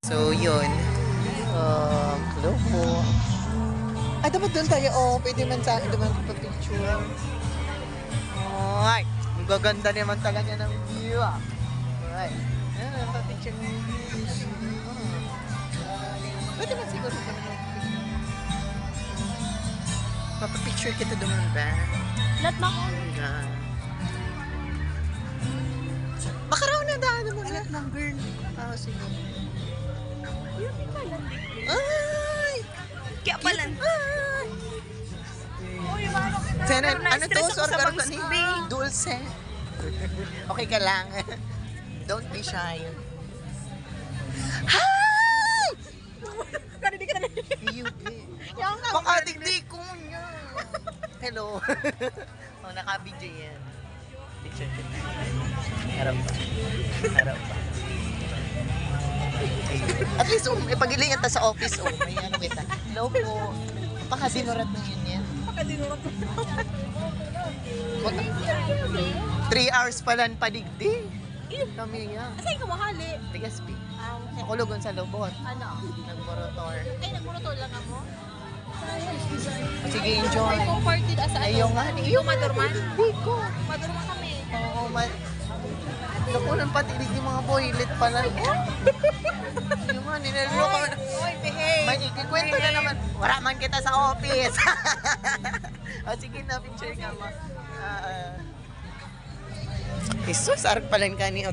So, yun. Hello po. Ay, dapat doon tayo. Oh, pwede man sa akin naman pa-picture. Ay, ang gaganda naman talaga ng view ah. Alright. Ayan, pa-picture. Pwede man siguro ito. Papapicture kita doon ba? Lahat na ko. Makaraw na daan mo na. Ng girl. Ah, sige. Ay! Kaya pala. Ay! Uy, mano kita. Senen, ano to? Na-stress ako sa Sorgar bangs ka ni ko, babe. Dulce. Okay ka lang. Don't be shy. Hi! Karinig ka na. You did. Yung nga. Makadigdig ko niya. Hello. Oh, naka-video yan. Picture kita. Harap pa. Harap pa. At least, ipagilingan ta sa office, may ano kita. Hello po. Pakadinurat na yun yan. Pakadinurat na. 3 hours palan padigdi. Kami nga. Saan ka mahali? Tigaspi. Okay. Ako lugon sa lubot. Ano? Nagmorotor. Ay, nagmurotol lang ako. Sige, enjoy. Ay, comforted asa ano? Ayaw nga. Ikaw madurman? Hindi ko. Madurman kami. Oo, naku, nang patilig yung mga boylet pala. Yung nga, ninaloko. Oy, behave. May ikikwento na naman. Wala man kita sa office. O sige na, picture ka mo. Jesus, arag palan ka ni